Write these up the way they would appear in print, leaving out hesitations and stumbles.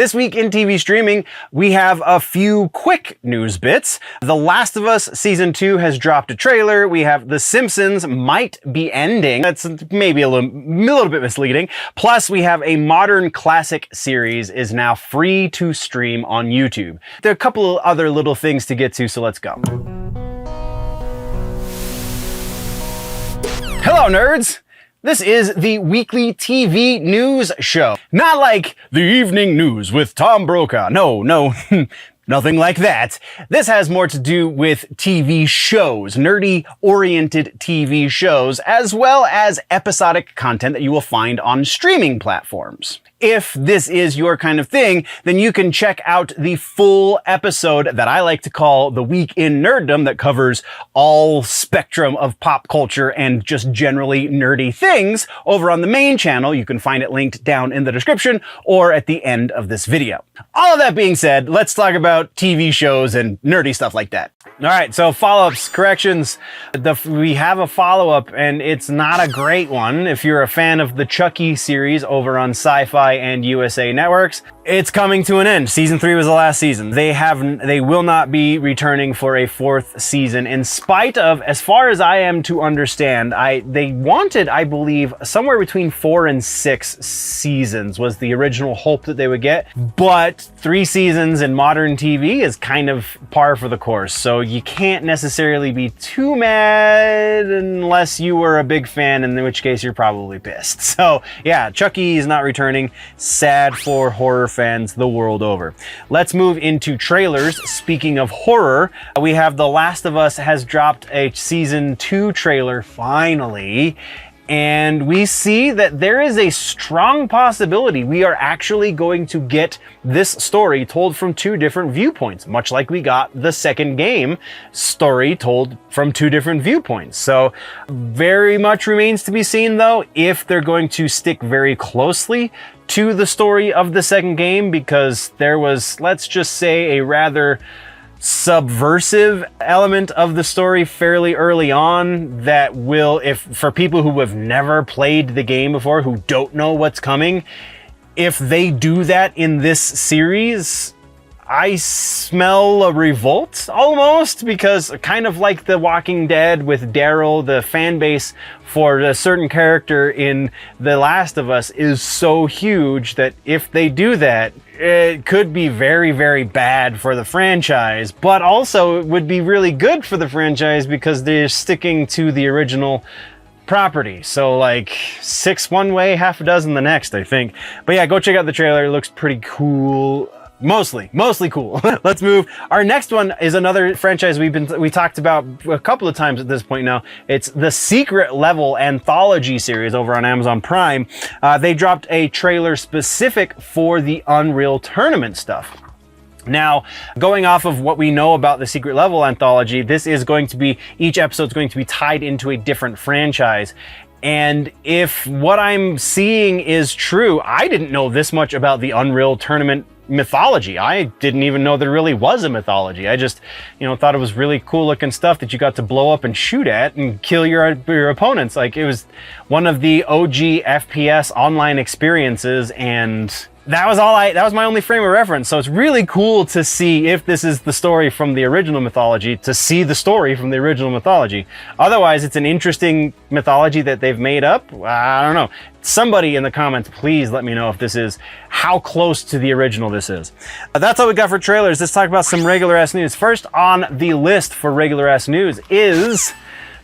This week in TV streaming, we have a few quick news bits. The Last of Us Season 2 has dropped a trailer. We have The Simpsons might be ending. That's maybe a little bit misleading. Plus, we have a modern classic series is now free to stream on YouTube. There are a couple of other little things to get to, so let's go. Hello, nerds! This is the weekly TV news show. Not like the evening news with Tom Brokaw. No, nothing like that. This has more to do with TV shows, nerdy-oriented TV shows, as well as episodic content that you will find on streaming platforms. If this is your kind of thing, then you can check out the full episode that I like to call The Week in Nerddom that covers all spectrum of pop culture and just generally nerdy things over on the main channel. You can find it linked down in the description or at the end of this video. All of that being said, let's talk about TV shows and nerdy stuff like that. All right, so follow-ups, corrections. We have a follow-up, and it's not a great one. If you're a fan of the Chucky series over on SYFY and USA networks, it's coming to an end. Season 3 was the last season. They will not be returning for a 4th season, in spite of, as far as I am to understand, they wanted, I believe, somewhere between 4 and 6 seasons was the original hope that they would get. But 3 seasons in modern TV is kind of par for the course. So you can't necessarily be too mad unless you were a big fan, in which case you're probably pissed. So yeah, Chucky is not returning. Sad for horror fans the world over. Let's move into trailers. Speaking of horror, we have The Last of Us has dropped a season 2 trailer finally. And we see that there is a strong possibility we are actually going to get this story told from 2 different viewpoints, much like we got the second game story told from 2 different viewpoints. So very much remains to be seen, though, if they're going to stick very closely to the story of the second game, because there was, let's just say, a rather subversive element of the story fairly early on that will, if for people who have never played the game before, who don't know what's coming, if they do that in this series, I smell a revolt almost, because kind of like The Walking Dead with Daryl, the fan base for a certain character in The Last of Us is so huge that if they do that, it could be very, very bad for the franchise, but also it would be really good for the franchise because they're sticking to the original property. So like 6 one way, half a dozen the next, I think. But yeah, go check out the trailer. It looks pretty cool. Mostly cool. Let's move. Our next one is another franchise we talked about a couple of times at this point now. It's the Secret Level anthology series over on Amazon Prime. They dropped a trailer specific for the Unreal Tournament stuff. Now, going off of what we know about the Secret Level anthology, this is going to be, each episode is going to be tied into a different franchise. And if what I'm seeing is true, I didn't know this much about the Unreal Tournament mythology. I didn't even know there really was a mythology. I just, thought it was really cool looking stuff that you got to blow up and shoot at and kill your opponents. Like, it was one of the OG FPS online experiences, and that was my only frame of reference. So it's really cool to see if this is the story from the original mythology, to see the story from the original mythology. Otherwise, it's an interesting mythology that they've made up. I don't know. Somebody in the comments, please let me know if this is, how close to the original this is. That's all we got for trailers. Let's talk about some regular ass news. First on the list for regular ass news is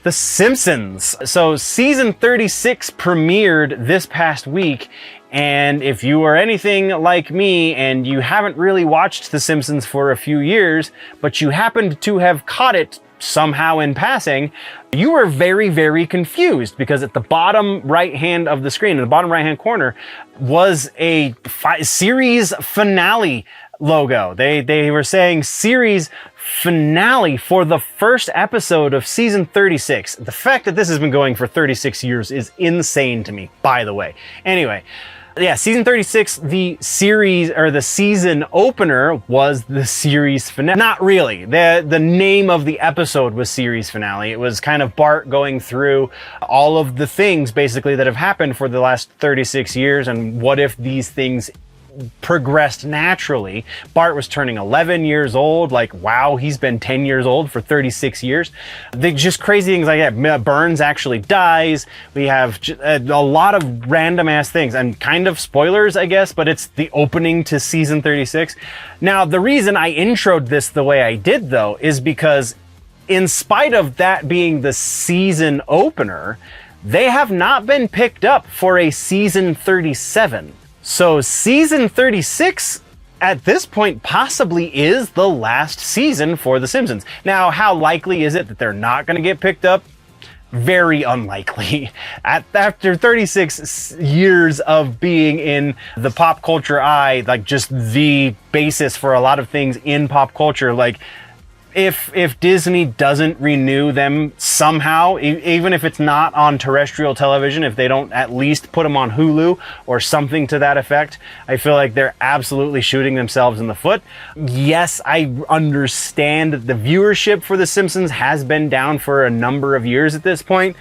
The Simpsons. So season 36 premiered this past week. And if you are anything like me and you haven't really watched The Simpsons for a few years, but you happened to have caught it somehow in passing, you were very, very confused, because at the bottom right hand of the screen, in the bottom right hand corner, was a series finale logo. They were saying series finale for the first episode of season 36. The fact that this has been going for 36 years is insane to me, by the way. Anyway, yeah, season 36, the series, or the season opener, was the series finale. Not really. The name of the episode was series finale. It was kind of Bart going through all of the things basically that have happened for the last 36 years, and what if these things progressed naturally. Bart was turning 11 years old. Like, wow, he's been 10 years old for 36 years. Just crazy things like that. Burns actually dies. We have a lot of random ass things, and kind of spoilers, I guess, but it's the opening to season 36. Now, the reason I introed this the way I did, though, is because in spite of that being the season opener, they have not been picked up for a season 37. So season 36 at this point possibly is the last season for The Simpsons. Now, how likely is it that they're not going to get picked up? Very unlikely. After 36 years of being in the pop culture eye, like just the basis for a lot of things in pop culture, like if Disney doesn't renew them somehow, even if it's not on terrestrial television, if they don't at least put them on Hulu or something to that effect, I feel like they're absolutely shooting themselves in the foot. Yes, I understand that the viewership for The Simpsons has been down for a number of years at this point.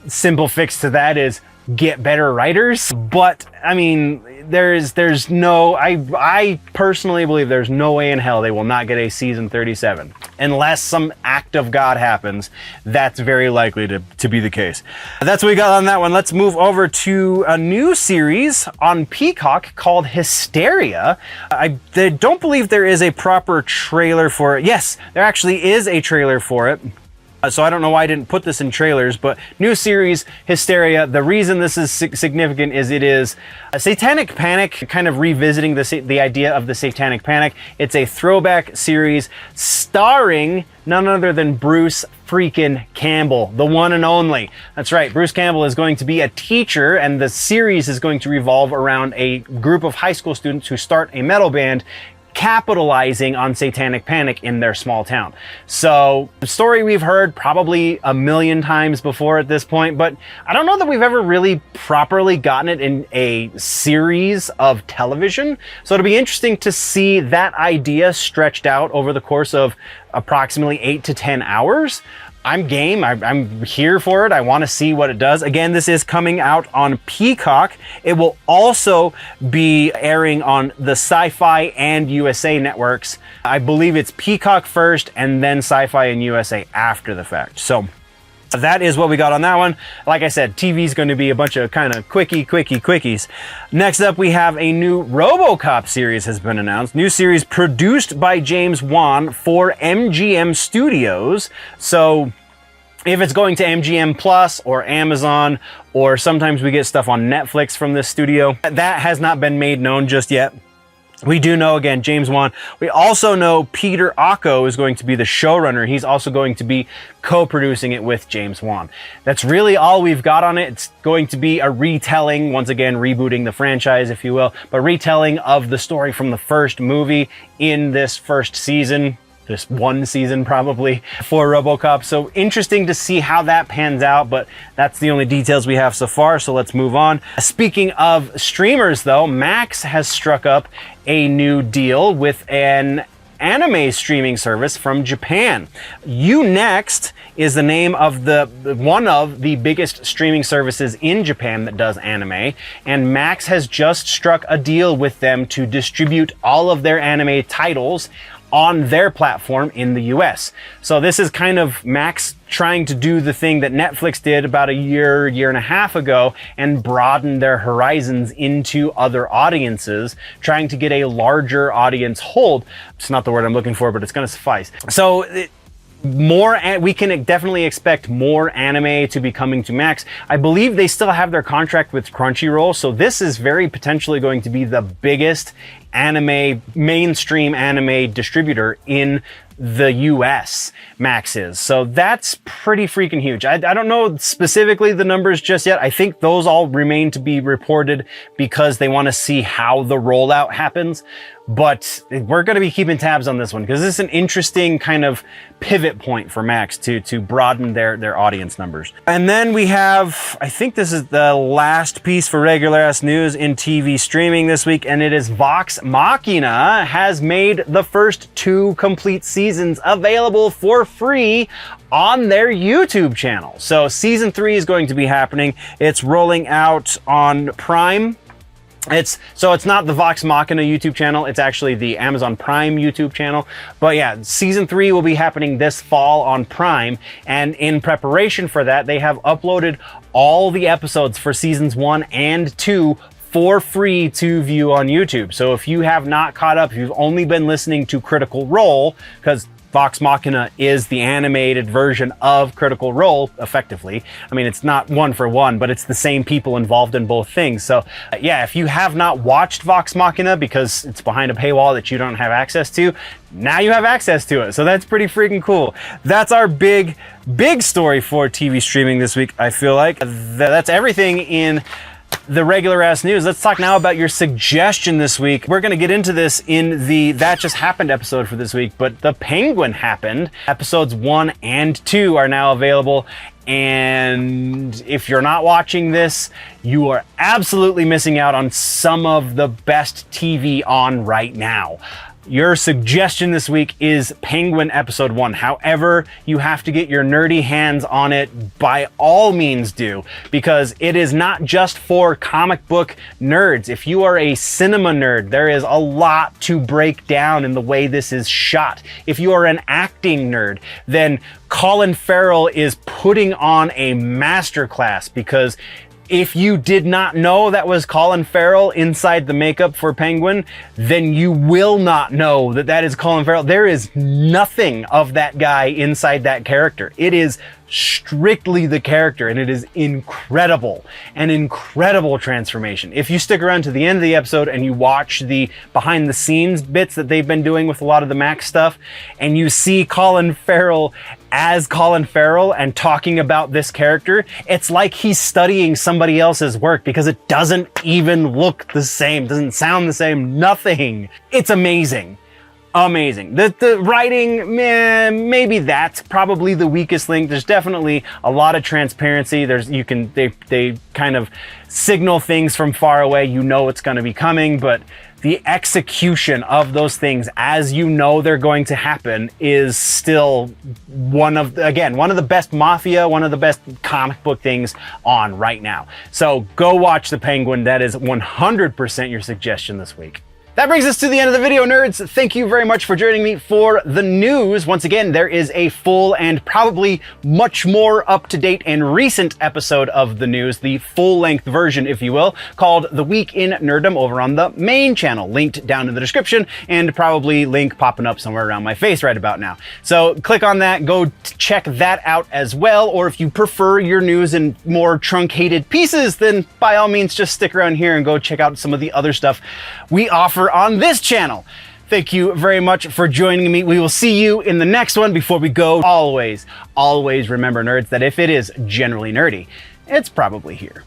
Simple fix to that is get better writers. But I mean, there's no, I personally believe there's no way in hell they will not get a season 37 unless some act of God happens. That's very likely to be the case. That's what we got on that one. Let's move over to a new series on Peacock called Hysteria. I don't believe there is a proper trailer for it. Yes, there actually is a trailer for it. So I don't know why I didn't put this in trailers, but new series, Hysteria. The reason this is significant is it is a satanic panic, kind of revisiting the idea of the satanic panic. It's a throwback series starring none other than Bruce freaking Campbell, the one and only. That's right, Bruce Campbell is going to be a teacher, and the series is going to revolve around a group of high school students who start a metal band, capitalizing on satanic panic in their small town. So the story we've heard probably a million times before at this point, but I don't know that we've ever really properly gotten it in a series of television. So it'll be interesting to see that idea stretched out over the course of approximately 8 to 10 hours. I'm game. I'm here for it. I want to see what it does. Again, this is coming out on Peacock. It will also be airing on the SYFY and USA networks. I believe it's Peacock first and then SYFY and USA after the fact. So that is what we got on that one. Like I said, TV is going to be a bunch of kind of quickies. Next up, we have a new Robocop series has been announced. New series produced by James Wan for MGM Studios. So if it's going to MGM Plus or Amazon, or sometimes we get stuff on Netflix from this studio, that has not been made known just yet. We do know, again, James Wan. We also know Peter Ocko is going to be the showrunner. He's also going to be co-producing it with James Wan. That's really all we've got on it. It's going to be a retelling, once again, rebooting the franchise, if you will, but retelling of the story from the first movie in this first season. This one season probably for Robocop. So interesting to see how that pans out, but that's the only details we have so far, so let's move on. Speaking of streamers though, Max has struck up a new deal with an anime streaming service from Japan. Unext is the name of one of the biggest streaming services in Japan that does anime, and Max has just struck a deal with them to distribute all of their anime titles on their platform in the US. So this is kind of Max trying to do the thing that Netflix did about a year and a half ago and broaden their horizons into other audiences, trying to get a larger audience hold. It's not the word I'm looking for, but it's going to suffice. So we can definitely expect more anime to be coming to Max. I believe they still have their contract with Crunchyroll, so this is very potentially going to be the biggest mainstream anime distributor in the US, Max is. So that's pretty freaking huge. I don't know specifically the numbers just yet. I think those all remain to be reported because they want to see how the rollout happens. But we're going to be keeping tabs on this one because this is an interesting kind of pivot point for Max to broaden their audience numbers. And then we have, I think this is the last piece for regular ass news in TV streaming this week, and it is Vox Machina has made the first 2 complete seasons available for free on their YouTube channel. So season 3 is going to be happening. It's rolling out on Prime It's not the Vox Machina YouTube channel, it's actually the Amazon Prime YouTube channel. But yeah, season 3 will be happening this fall on Prime, and in preparation for that, they have uploaded all the episodes for seasons 1 and 2 for free to view on YouTube. So if you have not caught up, if you've only been listening to Critical Role, because Vox Machina is the animated version of Critical Role, effectively. I mean, it's not one for one, but it's the same people involved in both things. So yeah, if you have not watched Vox Machina because it's behind a paywall that you don't have access to, now you have access to it. So that's pretty freaking cool. That's our big story for TV streaming this week, I feel like. That's everything in the regular ass news. Let's talk now about your suggestion this week. We're going to get into this in the That Just Happened episode for this week, but The Penguin happened. Episodes 1 and 2 are now available. And if you're not watching this, you are absolutely missing out on some of the best TV on right now. Your suggestion this week is Penguin Episode 1. However, you have to get your nerdy hands on it, by all means do, because it is not just for comic book nerds. If you are a cinema nerd, there is a lot to break down in the way this is shot. If you are an acting nerd, then Colin Farrell is putting on a masterclass, because if you did not know that was Colin Farrell inside the makeup for Penguin, then you will not know that that is Colin Farrell. There is nothing of that guy inside that character. It is strictly the character, and it is incredible, an incredible transformation. If you stick around to the end of the episode and you watch the behind the scenes bits that they've been doing with a lot of the Max stuff, and you see Colin Farrell as Colin Farrell and talking about this character, it's like he's studying somebody else's work, because it doesn't even look the same, doesn't sound the same, nothing. It's amazing. Amazing. The writing, maybe that's probably the weakest link. There's definitely a lot of transparency. They kind of signal things from far away. You know it's going to be coming, but the execution of those things as you know they're going to happen is still one of the best Mafia, one of the best comic book things on right now. So go watch The Penguin. That is 100% your suggestion this week. That brings us to the end of the video, nerds. Thank you very much for joining me for the news. Once again, there is a full and probably much more up-to-date and recent episode of the news, the full-length version, if you will, called The Week in Nerddom over on the main channel, linked down in the description, and probably link popping up somewhere around my face right about now. So click on that, go check that out as well, or if you prefer your news in more truncated pieces, then by all means just stick around here and go check out some of the other stuff we offer on this channel. Thank you very much for joining me. We will see you in the next one. Before we go, always remember, nerds, that if it is generally nerdy, it's probably here.